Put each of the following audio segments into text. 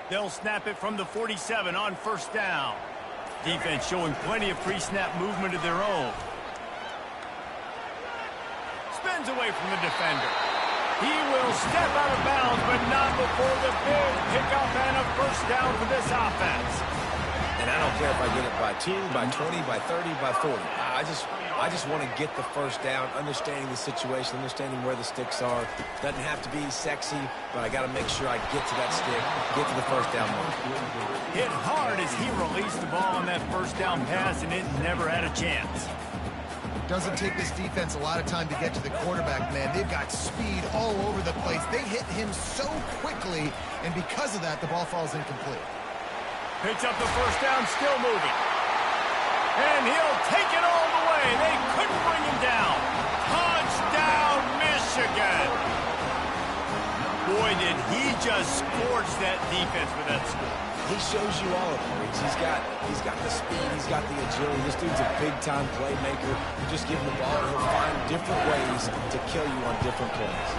They'll snap it from the 47 on first down. Defense showing plenty of pre-snap movement of their own. Spins away from the defender. He will step out of bounds, but not before the big pickup and a first down for this offense. And I don't care if I get it by 2, by 20, by 30, by 40. I just want to get the first down, understanding the situation, understanding where the sticks are. Doesn't have to be sexy, but I got to make sure I get to that stick, get to the first down mark. Hit hard as he released the ball on that first down pass, and it never had a chance. Doesn't take this defense a lot of time to get to the quarterback, man. They've got speed all over the place. They hit him so quickly, and because of that, the ball falls incomplete. Picks up the first down, still moving. And he'll take it all the way. They couldn't bring him down. Touchdown, Michigan. Boy, did he just scorch that defense with that score. He shows you all of it. He's got the speed, he's got the agility. This dude's a big-time playmaker. You just give him the ball, and he'll find different ways to kill you on different plays.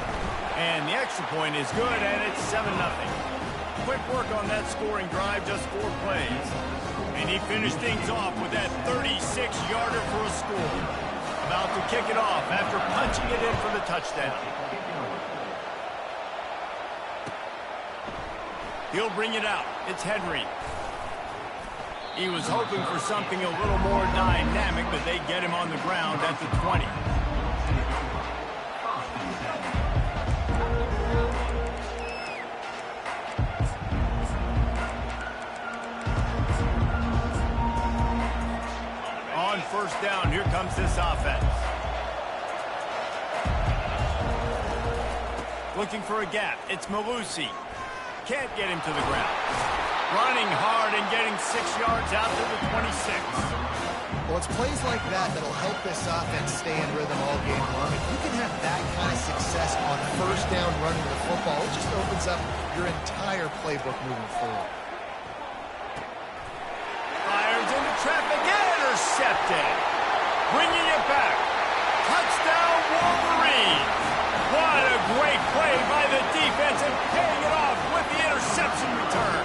And the extra point is good, and it's 7-0. Quick work on that scoring drive, just 4 plays. And he finished things off with that 36-yarder for a score. About to kick it off after punching it in for the touchdown. He'll bring it out. It's Henry. He was hoping for something a little more dynamic, but they get him on the ground at the 20. On first down, here comes this offense. Looking for a gap. It's Malusi. Can't get him to the ground. Running hard and getting 6 yards out to the 26. Well, it's plays like that that'll help this offense stay in rhythm all game long. If you can have that kind of success on first down running the football, it just opens up your entire playbook moving forward. Fires into traffic, intercepted. Bringing it back. Touchdown, Wolverine. What a great play by the defense and paying it off with the interception return.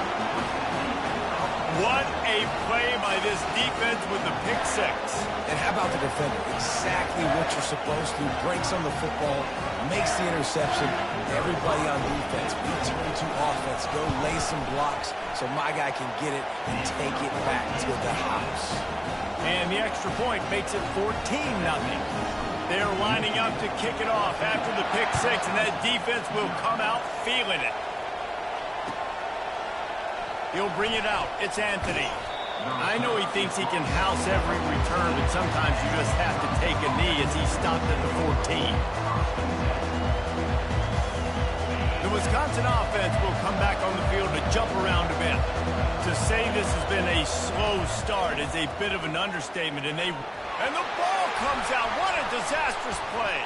What a play by this defense with the pick 6. And how about the defender? Exactly what you're supposed to. Breaks on the football, makes the interception. Everybody on defense, B-22 offense, go lay some blocks so my guy can get it and take it back to the house. And the extra point makes it 14-0. They're lining up to kick it off after the pick 6, and that defense will come out feeling it. He'll bring it out. It's Anthony. I know he thinks he can house every return, but sometimes you just have to take a knee as he stopped at the 14. The Wisconsin offense will come back on the field to jump around a bit. To say this has been a slow start is a bit of an understatement, and the ball comes out. What a disastrous play.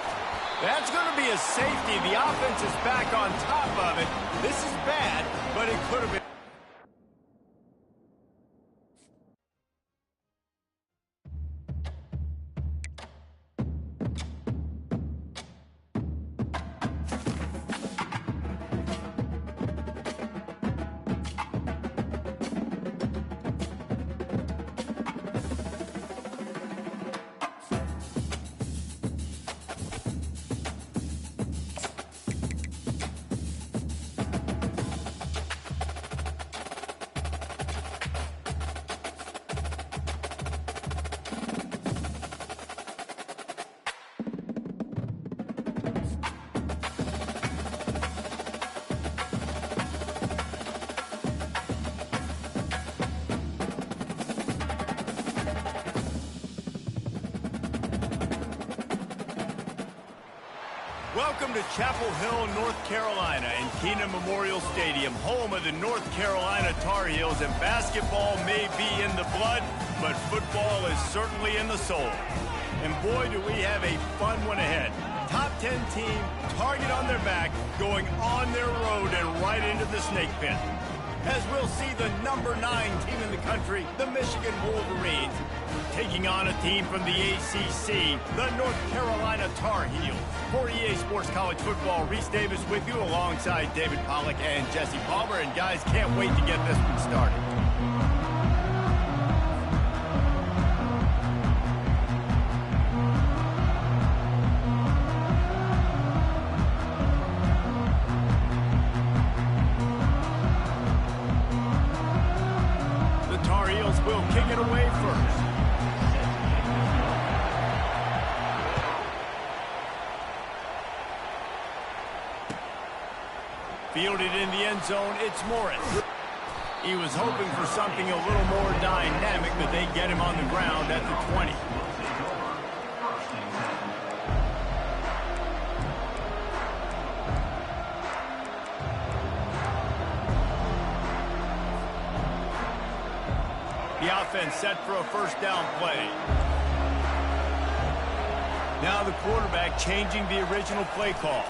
That's going to be a safety. The offense is back on top of it. This is bad, but it could have been. Welcome to Chapel Hill, North Carolina, and Keenan Memorial Stadium, home of the North Carolina Tar Heels, and basketball may be in the blood, but football is certainly in the soul. And boy, do we have a fun one ahead. Top 10 team, target on their back, going on their road and right into the snake pit. as we'll see the number 9 team in the country, the Michigan Wolverines, taking on a team from the ACC, the North Carolina Tar Heels. For EA Sports College Football, Reese Davis with you alongside David Pollack and Jesse Palmer. And guys, can't wait to get this one started. Will kick it away first. Fielded in the end zone, it's Morris. He was hoping for something a little more dynamic, but they get him on the ground at the 20. The offense set for a first down play. Now the quarterback changing the original play call.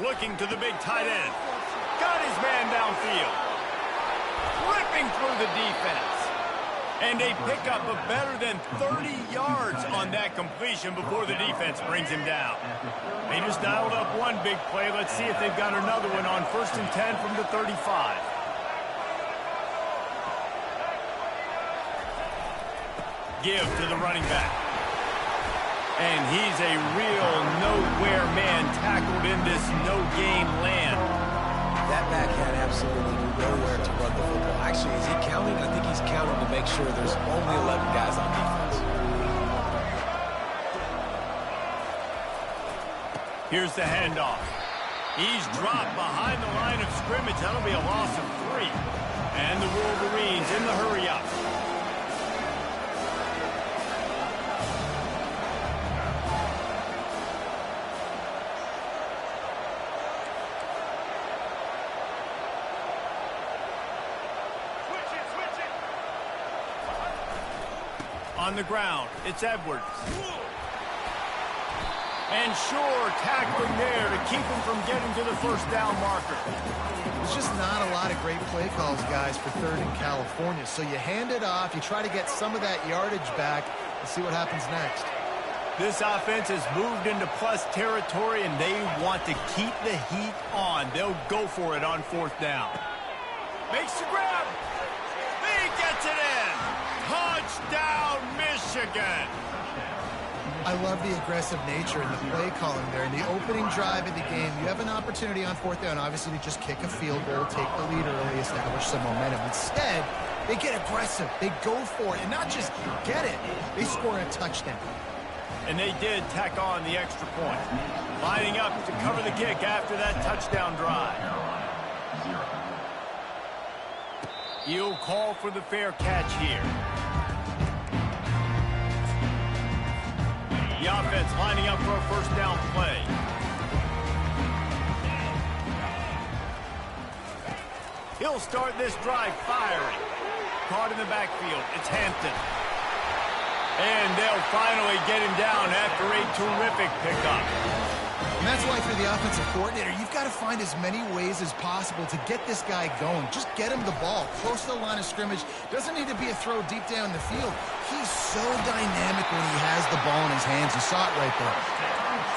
Looking to the big tight end. Got his man downfield. Ripping through the defense. And a pickup of better than 30 yards on that completion before the defense brings him down. They just dialed up one big play. Let's see if they've got another one on 1st and 10 from the 35. Give to the running back. And he's a real nowhere man tackled in this no-game land. That back had absolutely nowhere to run the football. Actually, is he counting? I think he's counting to make sure there's only 11 guys on defense. Here's the handoff. He's dropped behind the line of scrimmage. That'll be a loss of 3. And the Wolverines in the hurry-up. On the ground, it's Edwards. And sure, tackling there to keep him from getting to the first down marker. There's just not a lot of great play calls, guys, for 3rd and California. So you hand it off, you try to get some of that yardage back, and see what happens next. This offense has moved into plus territory, and they want to keep the heat on. They'll go for it on 4th down. Makes the grab. He gets it in. Touchdown, Michigan. I love the aggressive nature and the play calling there. In the opening drive of the game, you have an opportunity on 4th down, obviously, to just kick a field goal, take the lead early, establish some momentum. Instead, they get aggressive. They go for it, and not just get it. They score a touchdown. And they did tack on the extra point. Lining up to cover the kick after that touchdown drive. He'll call for the fair catch here. The offense lining up for a first down play. He'll start this drive firing. Caught in the backfield. It's Hampton. And they'll finally get him down after a terrific pickup. And that's why for the offensive coordinator, you've got to find as many ways as possible to get this guy going. Just get him the ball close to the line of scrimmage. Doesn't need to be a throw deep down the field. He's so dynamic when he has the ball in his hands. You saw it right there.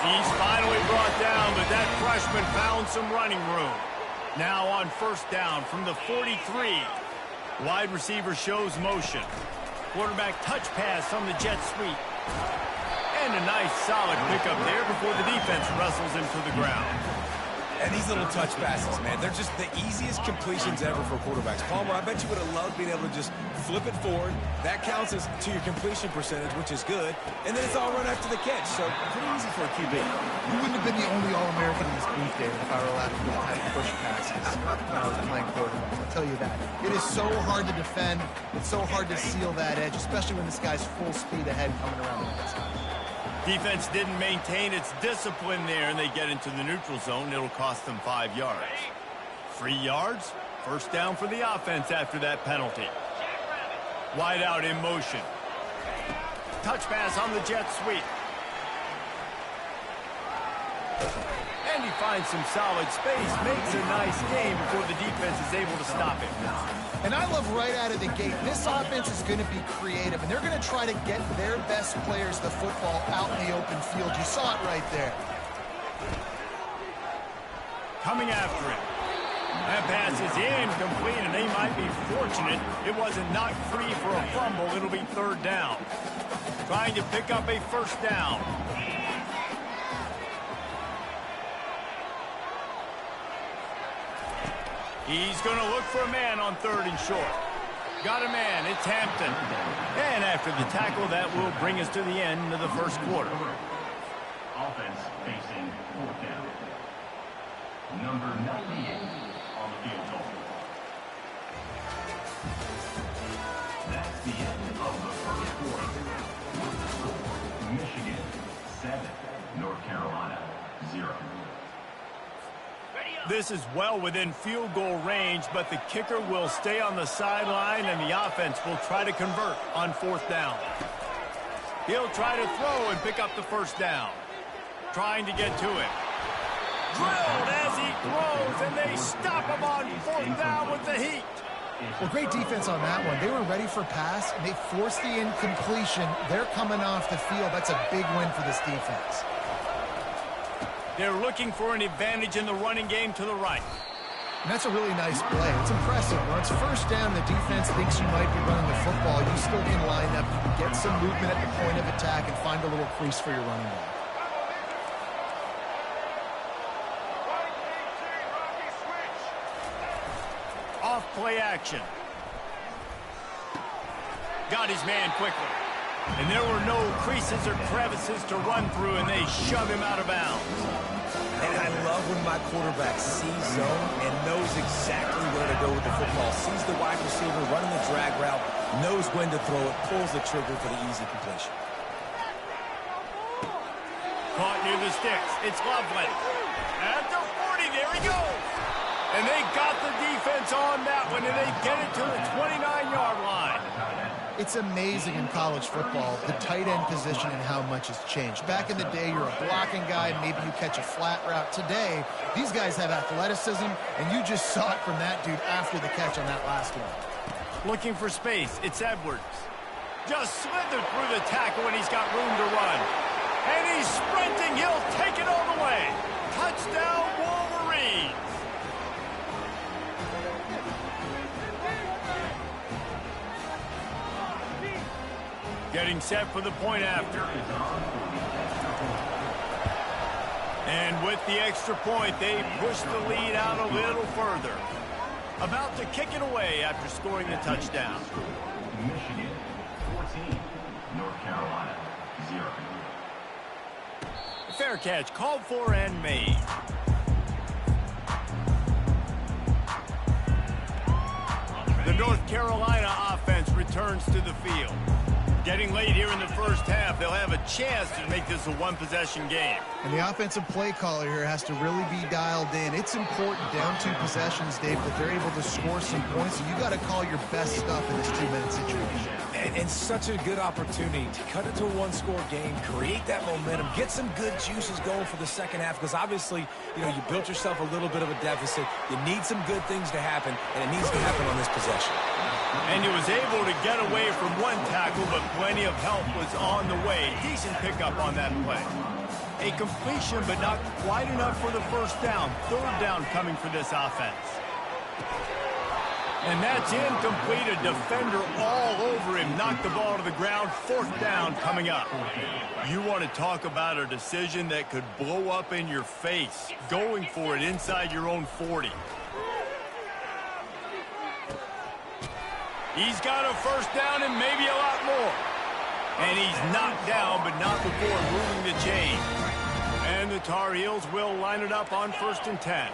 He's finally brought down, but that freshman found some running room. Now on 1st down from the 43. Wide receiver shows motion. Quarterback touch pass on the jet sweep. And a nice solid pickup there before the defense wrestles him to the ground. And these little touch passes, man, they're just the easiest completions ever for quarterbacks. Palmer, I bet you would have loved being able to just flip it forward. That counts as to your completion percentage, which is good. And then it's all run after the catch, so pretty easy for a QB. You wouldn't have been the only All-American in this booth, David, if I were allowed to do the type of push passes when I was playing quarterback. I'll tell you that. It is so hard to defend. It's so hard to seal that edge, especially when this guy's full speed ahead coming around the outside. Defense didn't maintain its discipline there, and they get into the neutral zone. It'll cost them 5 yards. 3 yards, first down for the offense after that penalty. Wide out in motion. Touch pass on the jet sweep. And and he finds some solid space, makes a nice game before the defense is able to stop him. And I love right out of the gate, this offense is going to be creative, and they're going to try to get their best players the football out in the open field. You saw it right there. Coming after it. That pass is incomplete, and they might be fortunate it wasn't knocked free for a fumble. It'll be third down. Trying to pick up a first down. He's going to look for a man on third and short. Got a man. It's Hampton. And after the tackle, that will bring us to the end of the first quarter. Offense facing fourth down. Number 98 on the field goal. That's the end of the first quarter. Michigan 7, North Carolina 0. This is well within field goal range, but the kicker will stay on the sideline, and the offense will try to convert on fourth down. He'll try to throw and pick up the first down. Trying to get to it. Drilled as he throws, and they stop him on fourth down with the heat. Well, great defense on that one. They were ready for pass, and they forced the incompletion. They're coming off the field. That's a big win for this defense. They're looking for an advantage in the running game to the right. And that's a really nice play. It's impressive. When it's first down, the defense thinks you might be running the football. You still can line up. You can get some movement at the point of attack and find a little crease for your running back. Off play action. Got his man quickly. And there were no creases or crevices to run through, and they shove him out of bounds. And I love when my quarterback sees zone and knows exactly where to go with the football. Sees the wide receiver running the drag route, knows when to throw it, pulls the trigger for the easy completion. Caught near the sticks. It's Loveland. At the 40, there he goes. And they got the defense on that one, and they get it to the 29-yard line. It's amazing in college football, the tight end position and how much has changed. Back in the day, you're a blocking guy, maybe you catch a flat route. Today, these guys have athleticism, and you just saw it from that dude after the catch on that last one. Looking for space. It's Edwards. Just slithered through the tackle, and he's got room to run. And he's sprinting. He'll take it all the way. Touchdown, Wolverines. Getting set for the point after. And with the extra point, they push the lead out a little further. About to kick it away after scoring the touchdown. Michigan 14, North Carolina 0. Fair catch called for and made. The North Carolina offense returns to the field. Getting late here in the first half, they'll have a chance to make this a one-possession game. And the offensive play caller here has to really be dialed in. It's important down 2 possessions, Dave, that they're able to score some points. And you got to call your best stuff in this 2-minute situation. And such a good opportunity to cut it to a one-score game, create that momentum, get some good juices going for the second half, because obviously, you know, you built yourself a little bit of a deficit. You need some good things to happen, and it needs to happen on this possession. And he was able to get away from one tackle, but plenty of help was on the way. Decent pickup on that play. A completion, but not quite enough for the first down. Third down coming for this offense. And that's incomplete. A defender all over him. Knocked the ball to the ground. Fourth down coming up. You want to talk about a decision that could blow up in your face. Going for it inside your own 40. He's got a first down and maybe a lot more. And he's knocked down, but not before moving the chain. And the Tar Heels will line it up on 1st and 10.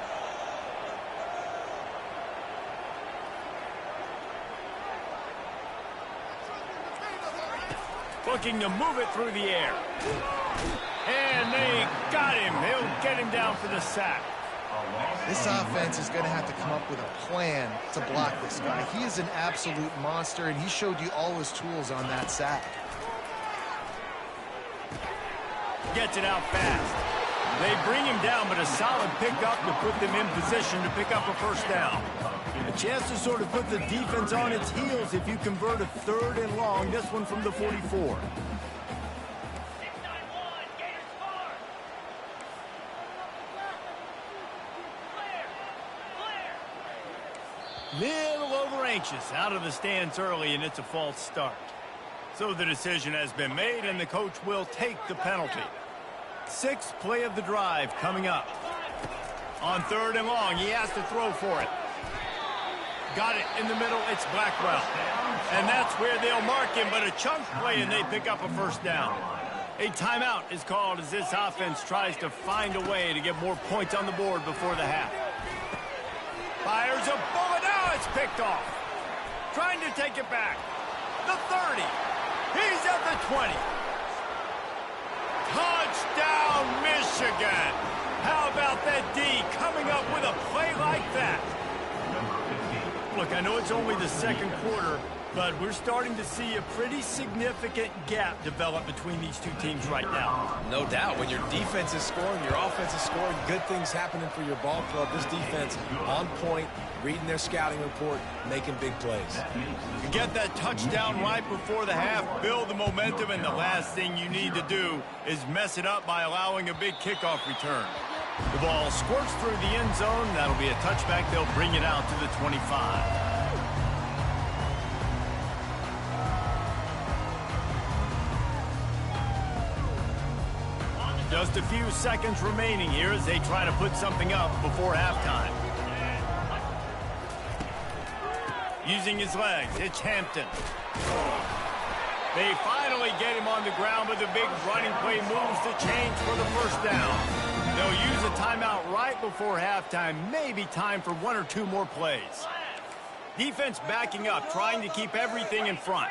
Looking to move it through the air. And they got him. They'll get him down for the sack. This offense is going to have to come up with a plan to block this guy. He is an absolute monster, and he showed you all his tools on that sack. Gets it out fast. They bring him down, but a solid pickup to put them in position to pick up a first down. A chance to sort of put the defense on its heels if you convert a 3rd and long, this one from the 44. Little over anxious out of the stance early, and it's a false start. So the decision has been made, and the coach will take the penalty. 6th play of the drive coming up. On 3rd and long, he has to throw for it. Got it in the middle, it's Blackwell. And that's where they'll mark him, but a chunk play, and they pick up a first down. A timeout is called as this offense tries to find a way to get more points on the board before the half. Fires a bullet. Now it's picked off. Trying to take it back. The 30. He's at the 20. Touchdown, Michigan. How about that D coming up with a play like that? Look, I know it's only the 2nd quarter, but we're starting to see a pretty significant gap develop between these two teams right now. No doubt. When your defense is scoring, your offense is scoring, good things happening for your ball club. This defense on point, reading their scouting report, making big plays. You get that touchdown right before the half, build the momentum, and the last thing you need to do is mess it up by allowing a big kickoff return. The ball squirts through the end zone. That'll be a touchback. They'll bring it out to the 25. Just a few seconds remaining here as they try to put something up before halftime. Using his legs, it's Hampton. They finally get him on the ground, but the big running play moves the chains for the first down. They'll use a timeout right before halftime, maybe time for 1 or 2 more plays. Defense backing up, trying to keep everything in front.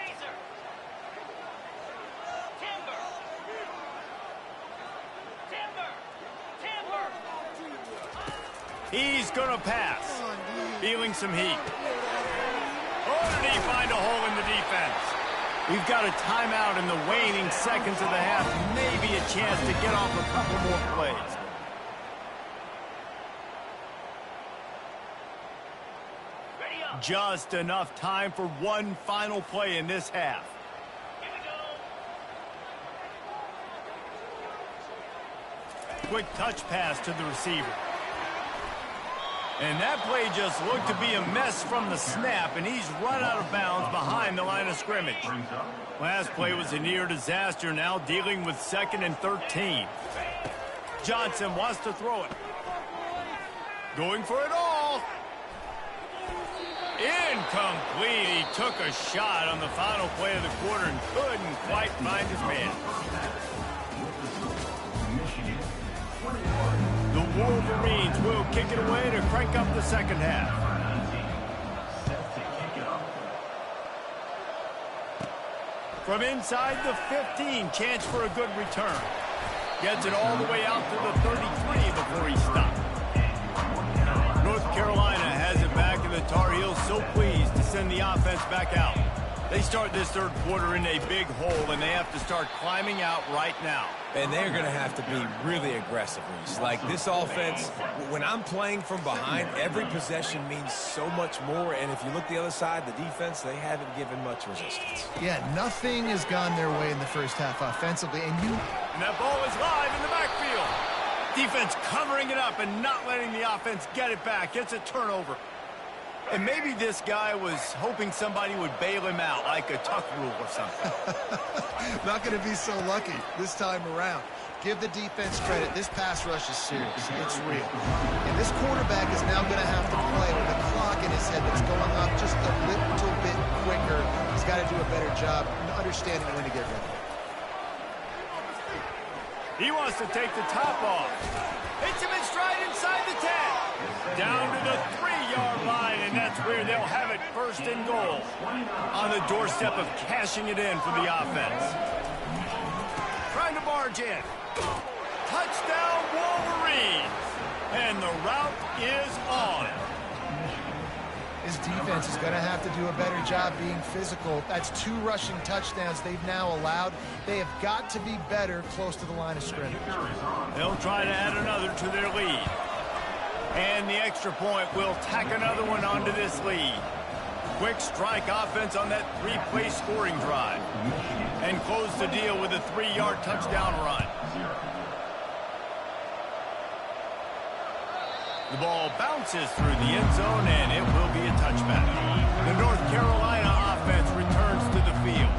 He's going to pass. Feeling some heat. Oh, did he find a hole in the defense? We've got a timeout in the waning seconds of the half. Maybe a chance to get off a couple more plays. Just enough time for one final play in this half. Quick touch pass to the receiver. And that play just looked to be a mess from the snap, and he's run out of bounds behind the line of scrimmage. Last play was a near disaster, now dealing with 2nd and 13. Johnson wants to throw it. Going for it all. Incomplete. He took a shot on the final play of the quarter and couldn't quite find his man. The Wolverines will kick it away to crank up the second half. From inside the 15, chance for a good return. Gets it all the way out to the 33 before he stopped. North Carolina has it back, and the Tar Heels so pleased to send the offense back out. They start this 3rd quarter in a big hole, and they have to start climbing out right now. And they're going to have to be really aggressive, Reese. Like this offense, when I'm playing from behind, every possession means so much more. And if you look the other side, the defense, they haven't given much resistance. Yeah, nothing has gone their way in the first half offensively. And that ball is live in the backfield. Defense covering it up and not letting the offense get it back. It's a turnover. And maybe this guy was hoping somebody would bail him out, like a tuck rule or something. Not going to be so lucky this time around. Give the defense credit. This pass rush is serious. It's real. And this quarterback is now going to have to play with a clock in his head that's going up just a little bit quicker. He's got to do a better job understanding when to get ready. He wants to take the top off. Hits him in stride inside the 10. Down to the 3-yard line, and that's where they'll have it 1st and goal. On the doorstep of cashing it in for the offense. Trying to barge in. Touchdown, Wolverines. And the route is on. As Tennessee's defense is going to have to do a better job being physical. That's 2 rushing touchdowns they've now allowed. They have got to be better close to the line of scrimmage. They'll try to add another to their lead. And the extra point will tack another one onto this lead. Quick strike offense on that 3-play scoring drive. And close the deal with a 3-yard touchdown run. The ball bounces through the end zone, and it will be a touchback. The North Carolina offense returns to the field.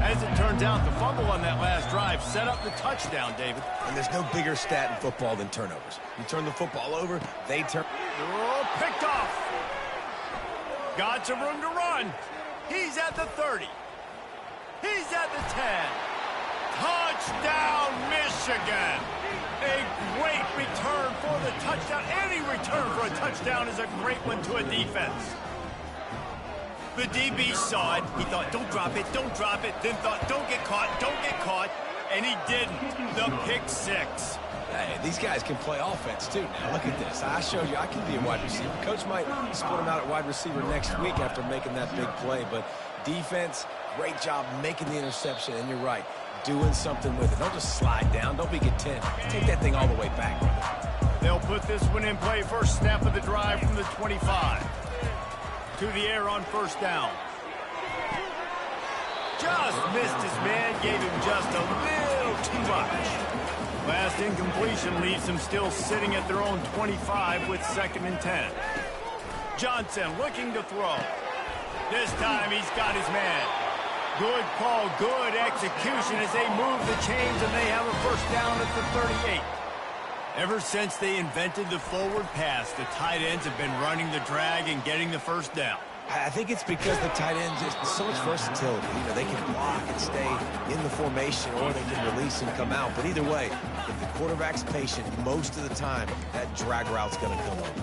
As it turns out, the fumble on that last drive set up the touchdown, David. And there's no bigger stat in football than turnovers. You turn the football over, they turn. Oh, picked off. Got some room to run. He's at the 30. He's at the 10. Touchdown, Michigan. A great return for the touchdown. Any return for a touchdown is a great one to a defense. The DB saw it. He thought, don't drop it, don't drop it. Then thought, don't get caught, and he didn't. The pick 6. Hey, these guys can play offense, too. Now, look at this. I showed you I can be a wide receiver. Coach might split him out at wide receiver next week after making that big play. But defense, great job making the interception. And you're right, doing something with it. Don't just slide down. Don't be content. Take that thing all the way back. They'll put this one in play. First snap of the drive from the 25. To the air on first down. Just missed his man. Gave him just a little too much. Last incompletion leaves them still sitting at their own 25 with 2nd and 10. Johnson looking to throw. This time he's got his man. Good call, good execution as they move the chains and they have a first down at the 38. Ever since they invented the forward pass, the tight ends have been running the drag and getting the first down. I think it's because the tight ends is so much versatility. You know, they can block and stay in the formation, or they can release and come out. But either way, if the quarterback's patient, most of the time, that drag route's going to come over.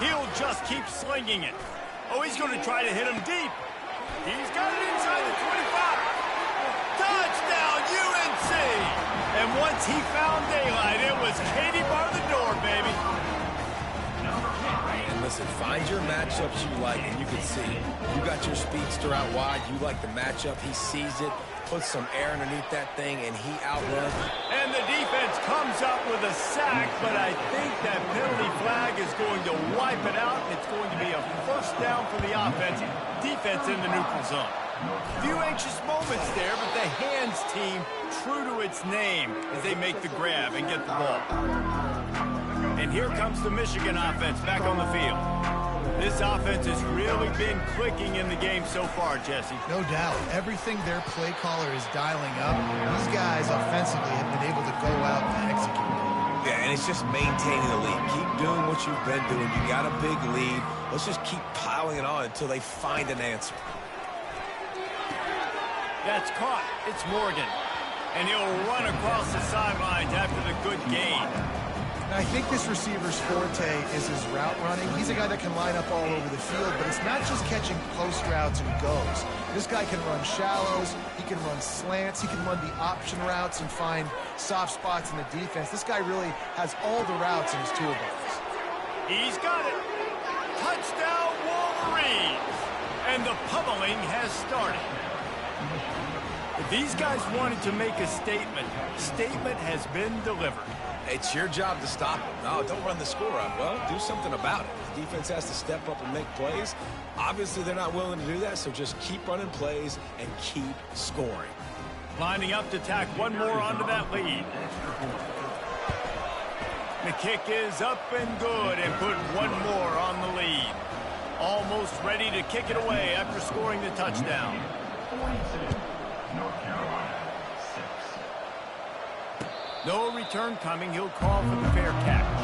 He'll just keep slinging it. Oh, he's going to try to hit him deep. He's got it inside the 25. Touchdown, UNC! And once he found daylight, it was Katie bar the door, baby. And listen, find your matchups you like, and you can see you got your speedster out wide. You like the matchup. He sees it, puts some air underneath that thing, and he outruns. And the defense comes up with a sack, but I think that penalty flag is going to wipe it out, and it's going to be a first down for the offense. Defense in the neutral zone. A few anxious moments there, but the hands team true to its name as they make the grab and get the ball. And here comes the Michigan offense back on the field. This offense has really been clicking in the game so far, Jesse. No doubt. Everything their play caller is dialing up, these guys offensively have been able to go out and execute. Yeah, and it's just maintaining the lead. Keep doing what you've been doing. You got a big lead. Let's just keep piling it on until they find an answer. That's caught. It's Morgan. And he'll run across the sidelines after the good gain. And I think this receiver's forte is his route running. He's a guy that can line up all over the field, but it's not just catching post routes and goes. This guy can run shallows, he can run slants, he can run the option routes and find soft spots in the defense. This guy really has all the routes in his toolbox. He's got it. Touchdown, Wolverines. And the pummeling has started. If these guys wanted to make a statement has been delivered. It's your job to stop them. No, don't run the score up. Well, do something about it. The defense has to step up and make plays. Obviously, they're not willing to do that, so just keep running plays and keep scoring. Lining up to tack one more onto that lead. The kick is up and good and put one more on the lead. Almost ready to kick it away after scoring the touchdown. North Carolina, 6. No return coming. He'll call for the fair catch.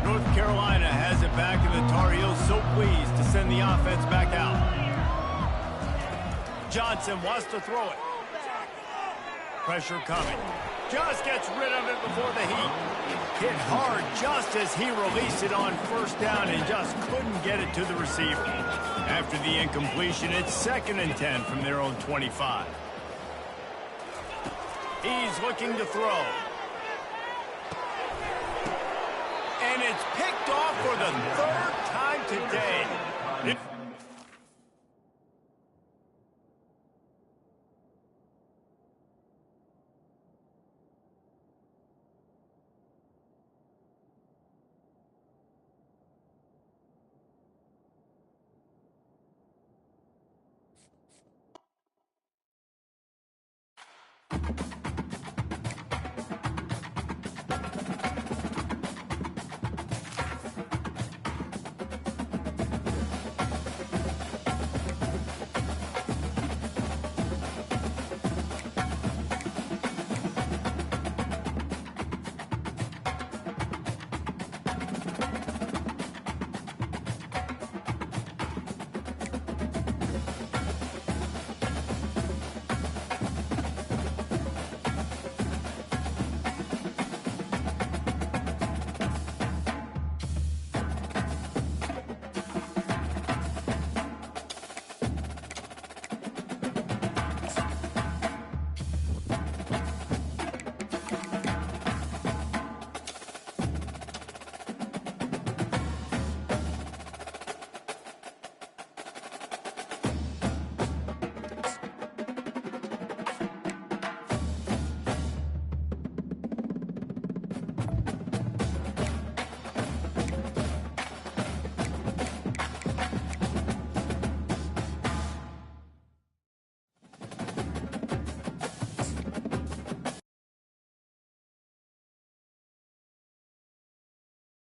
North Carolina has it back, and the Tar Heels so pleased to send the offense back out. Johnson wants to throw it. Pressure coming. Just gets rid of it before the heat. Hit hard just as he released it on first down and just couldn't get it to the receiver. After the incompletion, it's 2nd and 10 from their own 25. He's looking to throw. it's picked off for the third time today.